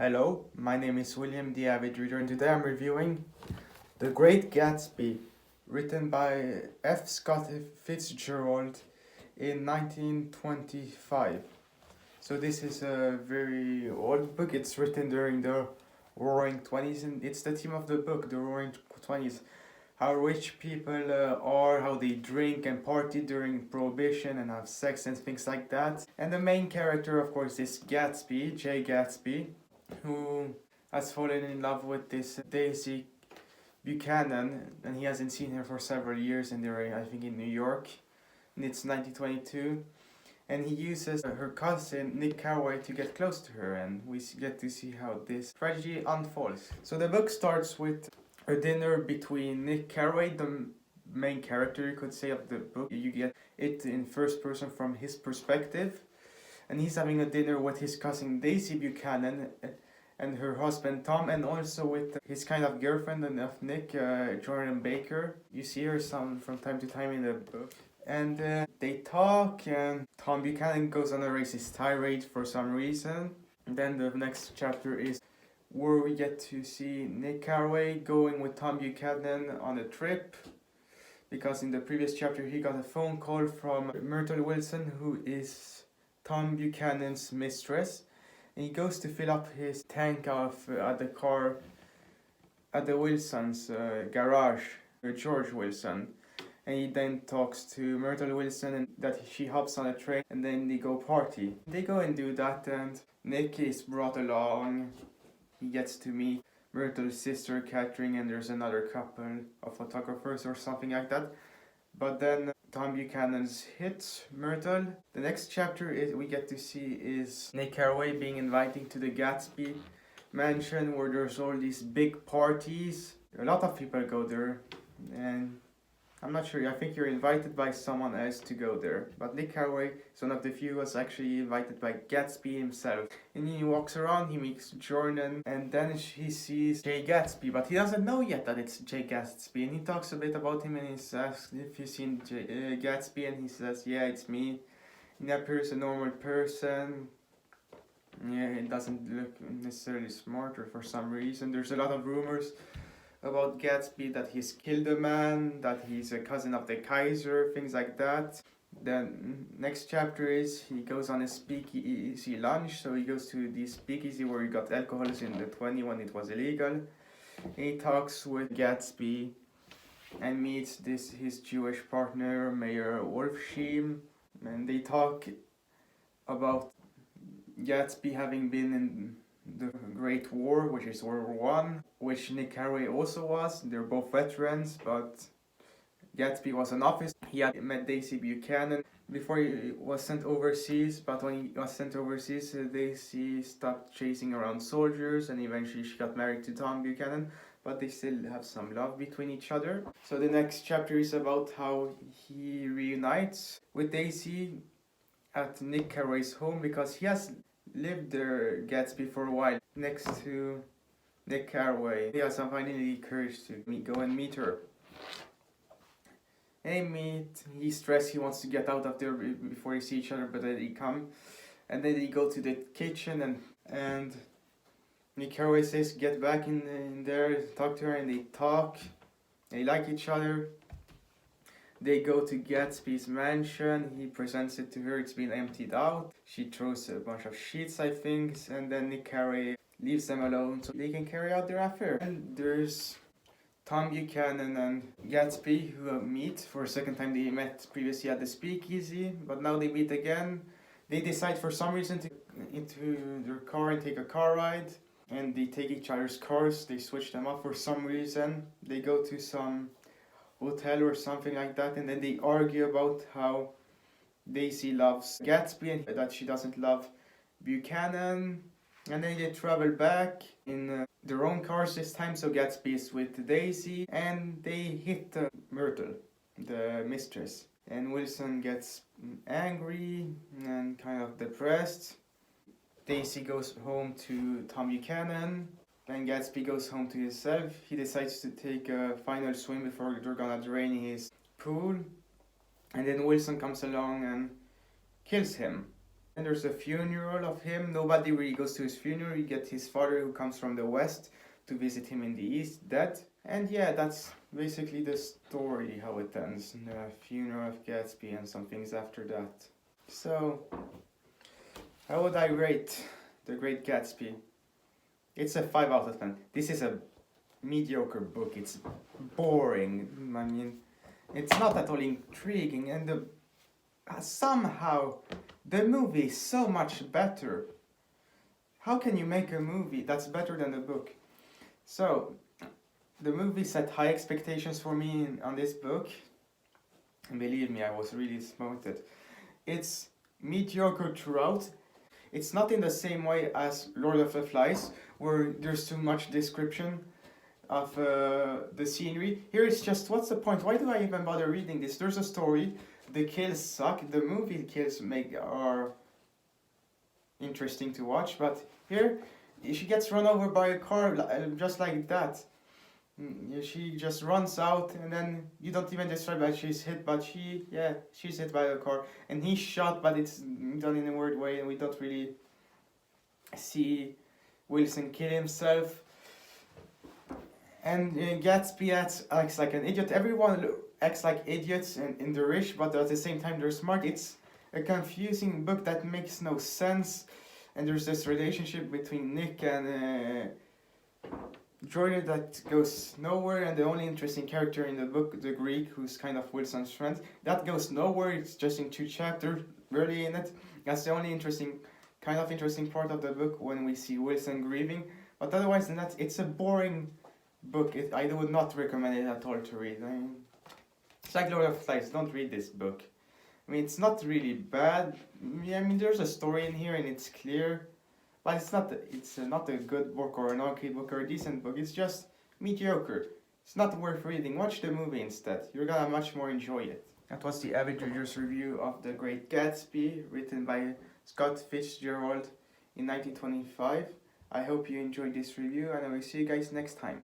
Hello, my name is William the Avid Reader, and today I'm reviewing The Great Gatsby, written by F. Scott Fitzgerald in 1925. So this is a very old book. It's written during the Roaring Twenties, and it's the theme of the book, the Roaring Twenties. How rich people are, how they drink and party during Prohibition and have sex and things like that. And the main character, of course, is Gatsby, J. Gatsby, who has fallen in love with this Daisy Buchanan, and he hasn't seen her for several years, and they're, I think, in New York, and it's 1922. And he uses her cousin Nick Carraway to get close to her, and we get to see how this tragedy unfolds. So the book starts with a dinner between Nick Carraway, the main character, you could say, of the book. You get it in first person from his perspective, and he's having a dinner with his cousin Daisy Buchanan and her husband Tom, and also with his kind of girlfriend and of Nick, Jordan Baker. You see her from time to time in the book. And they talk, and Tom Buchanan goes on a racist tirade for some reason. And then the next chapter is where we get to see Nick Carraway going with Tom Buchanan on a trip, because in the previous chapter he got a phone call from Myrtle Wilson, who is Tom Buchanan's mistress, and he goes to fill up his tank at the car at the Wilson's garage, George Wilson. And he then talks to Myrtle Wilson, and that she hops on a train, and then they go party. They go and do that, and Nick is brought along. He gets to meet Myrtle's sister, Catherine, and there's another couple of photographers or something like that. But then Tom Buchanan's hits Myrtle. The next chapter we get to see is Nick Carraway being invited to the Gatsby mansion, where there's all these big parties. A lot of people go there, and I'm not sure, I think you're invited by someone else to go there. But Nick Carraway is one of the few who was actually invited by Gatsby himself. And he walks around, he meets Jordan, and then he sees Jay Gatsby, but he doesn't know yet that it's Jay Gatsby. And he talks a bit about him, and he asks if you've seen Gatsby, and he says, yeah, it's me. And he appears a normal person. Yeah, he doesn't look necessarily smarter for some reason. There's a lot of rumors about Gatsby, that he's killed a man, that he's a cousin of the Kaiser, things like that. Then next chapter is he goes on a speakeasy lunch, so he goes to the speakeasy where he got alcohols in the 20 when it was illegal. And he talks with Gatsby and meets his Jewish partner, Mayor Wolfsheim, and they talk about Gatsby having been in the Great War, which is World War I, which Nick Carraway also was. They're both veterans, but Gatsby was an officer. He had met Daisy Buchanan before he was sent overseas, but when he was sent overseas, Daisy stopped chasing around soldiers, and eventually she got married to Tom Buchanan, but they still have some love between each other. So the next chapter is about how he reunites with Daisy at Nick Carraway's home, because he has lived there, Gatsby, for a while next to Nick Carraway. He has finally courage to go and meet her. They meet, he's stressed, he wants to get out of there before they see each other, but then they come. And then they go to the kitchen, and Nick Carraway says, get back in there, talk to her, and they talk. They like each other. They go to Gatsby's mansion, he presents it to her, it's been emptied out. She throws a bunch of sheets, I think, and then Nick Carraway leaves them alone so they can carry out their affair. And there's Tom Buchanan and Gatsby who meet for a second time. They met previously at the speakeasy, but now they meet again. They decide for some reason to into their car and take a car ride, and they take each other's cars, they switch them up for some reason. They go to some hotel or something like that, and then they argue about how Daisy loves Gatsby and that she doesn't love Buchanan. And then they travel back in their own cars this time, so Gatsby is with Daisy, and they hit Myrtle, the mistress. And Wilson gets angry and kind of depressed. Daisy goes home to Tom Buchanan. Then Gatsby goes home to himself. He decides to take a final swim before they're gonna drain his pool. And then Wilson comes along and kills him. And there's a funeral of him. Nobody really goes to his funeral. You get his father, who comes from the west, to visit him in the east, dead. And yeah, that's basically the story, how it ends. The funeral of Gatsby and some things after that. So, how would I rate The Great Gatsby? It's a 5 out of 10. This is a mediocre book. It's boring. I mean, it's not at all intriguing, and somehow the movie is so much better. How can you make a movie that's better than the book? So, the movie set high expectations for me on this book, and believe me, I was really disappointed. It's mediocre throughout. It's not in the same way as Lord of the Flies, where there's too much description of the scenery. Here it's just, what's the point? Why do I even bother reading this? There's a story. The kills suck. The movie kills are interesting to watch, but here she gets run over by a car just like that. She just runs out, and then you don't even describe that she's hit, but she's hit by a car, and he's shot, but it's done in a weird way, and we don't really see Wilson kill himself. And Gatsby acts like an idiot. Everyone acts like idiots in the rich, but at the same time they're smart. It's a confusing book that makes no sense, and there's this relationship between Nick and Jordan that goes nowhere, and the only interesting character in the book, the Greek, who's kind of Wilson's friend, that goes nowhere. It's just in 2 chapters, barely in it. That's the only interesting part of the book, when we see Wilson grieving. But otherwise than that, it's a boring book. I would not recommend it at all to read. I mean, it's like Lord of the Flies. Don't read this book. I mean, it's not really bad. I mean, there's a story in here and it's clear, but it's not a good book or an okay book or a decent book. It's just mediocre. It's not worth reading. Watch the movie instead. You're gonna much more enjoy it. That was the Avid Reader's review of The Great Gatsby, written by Scott Fitzgerald in 1925. I hope you enjoyed this review, and I will see you guys next time.